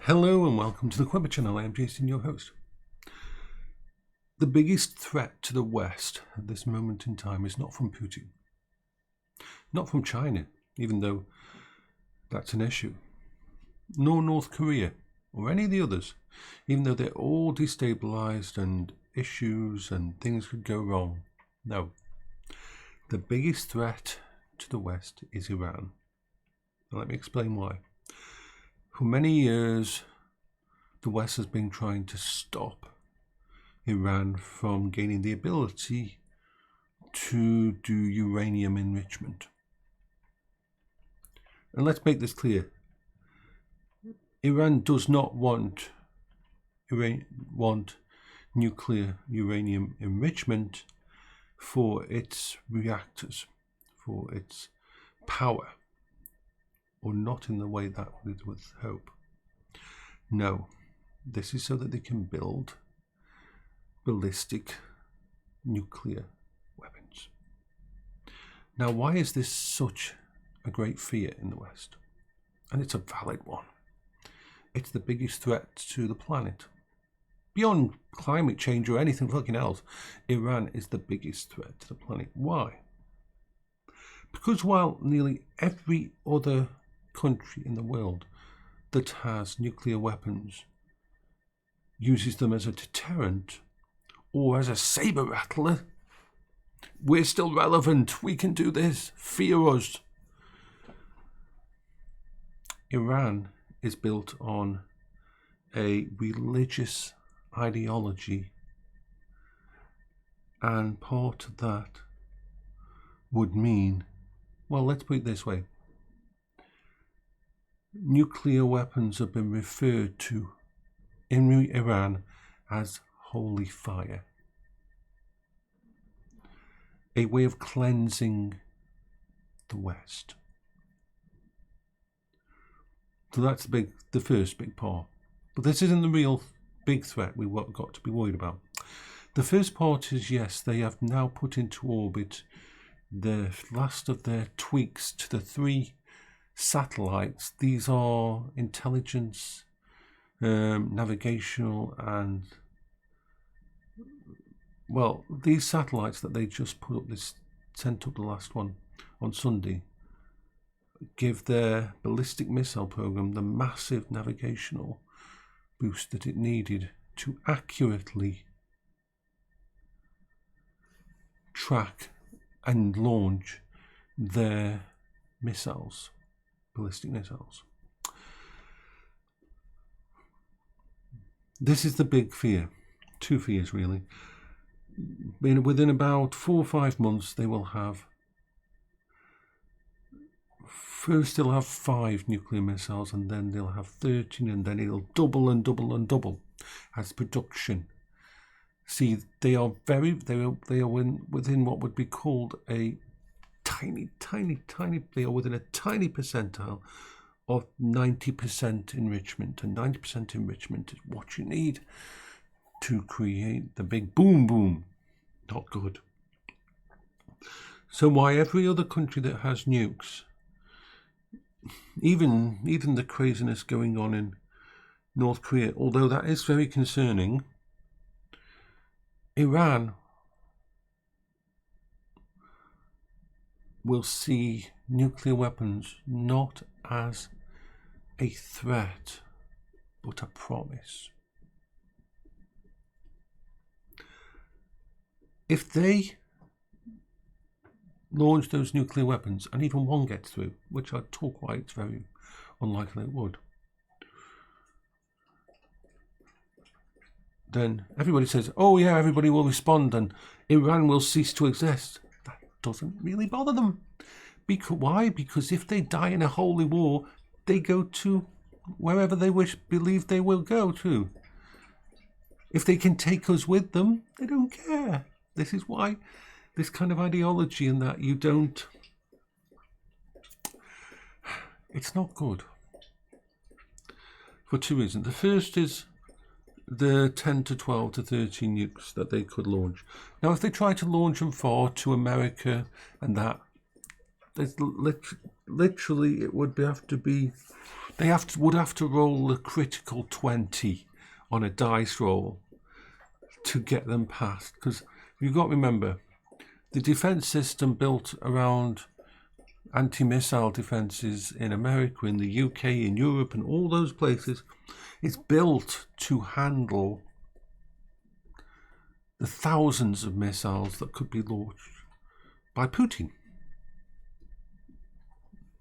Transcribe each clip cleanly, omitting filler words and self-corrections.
Hello and welcome to the Quibber channel. I am Jason, your host. The biggest threat to the West at this moment in time is not from Putin, not from China, even though that's an issue, nor North Korea or any of the others, even though they're all destabilized and issues and things could go wrong. No, the biggest threat to the West is Iran. Now, let me explain why. For many years, the West has been trying to stop Iran from gaining the ability to do uranium enrichment. And let's make this clear. Iran does not want nuclear uranium enrichment for its reactors, for its power, or not in the way that we would hope. No, this is so that they can build ballistic nuclear weapons. Now, why is this such a great fear in the West? And it's a valid one. It's the biggest threat to the planet. Beyond climate change or anything fucking else, Iran is the biggest threat to the planet. Why? Because while nearly every other country in the world that has nuclear weapons uses them as a deterrent or as a saber rattler, we're still relevant, we can do this, fear us. Iran is built on a religious ideology, and part of that would mean, well, let's put it this way. Nuclear weapons have been referred to in Iran as holy fire, a way of cleansing the West. So that's the first big part. But this isn't the real big threat we've got to be worried about. The first part is, yes, they have now put into orbit the last of their tweaks to the 3 satellites. These are intelligence, navigational, and, well, these satellites that they just sent up the last one on Sunday, give their ballistic missile program the massive navigational boost that it needed to accurately track and launch their missiles. Ballistic missiles. This is the big fear. 2 fears really. Within about 4 or 5 months, they will have. First, they'll have 5 nuclear missiles, and then they'll have 13, and then it'll double and double and double as production. See, they are within what would be called a tiny, they are within a tiny percentile of 90% enrichment, and 90% enrichment is what you need to create the big boom boom. Not good. So why every other country that has nukes, even the craziness going on in North Korea, although that is very concerning, Iran will see nuclear weapons not as a threat, but a promise. If they launch those nuclear weapons, and even one gets through, which I'd talk why it's very unlikely it would, then everybody says, oh yeah, everybody will respond and Iran will cease to exist. That doesn't really bother them. Why? Because if they die in a holy war, they go to wherever they believe they will go to. If they can take us with them, they don't care. This is why this kind of ideology and that you don't, it's not good. For 2 reasons. The first is the 10 to 12 to 13 nukes that they could launch. Now, if they try to launch them far to America and that, literally, it would have to be. They would have to roll a critical 20 on a dice roll to get them past. Because you've got to remember, the defense system built around anti-missile defenses in America, in the UK, in Europe, and all those places, is built to handle the thousands of missiles that could be launched by Putin.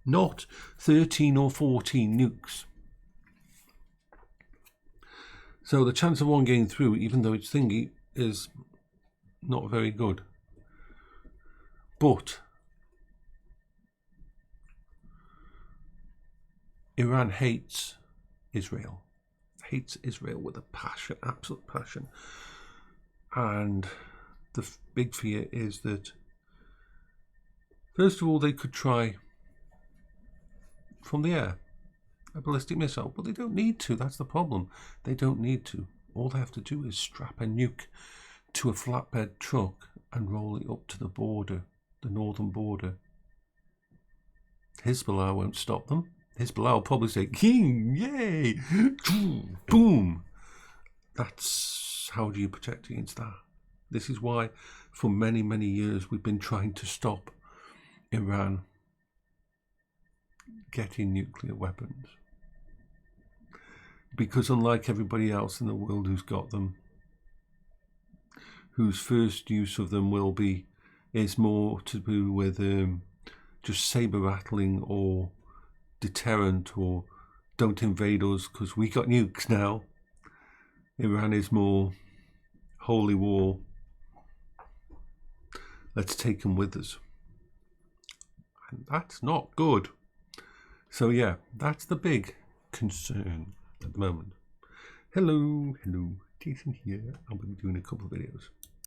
Not 13 or 14 nukes. So the chance of one getting through, even though it's thingy, is not very good. But Iran hates Israel. Hates Israel with a passion, absolute passion. And the big fear is that, first of all, they could try from the air a ballistic missile, but they don't need to. That's the problem. They don't need to. All they have to do is strap a nuke to a flatbed truck and roll it up to the border, the northern border. Hezbollah won't stop them. Hezbollah will probably say, "King, yay, boom." That's how do you protect against that? This is why, for many, many years, we've been trying to stop Iran getting nuclear weapons. Because unlike everybody else in the world who's got them, whose first use of them is more to do with just saber rattling or deterrent or don't invade us because we got nukes now. Iran is more holy war. Let's take them with us. And that's not good. So yeah, that's the big concern at the moment. Hello, Jason here. I'll be doing a couple of videos.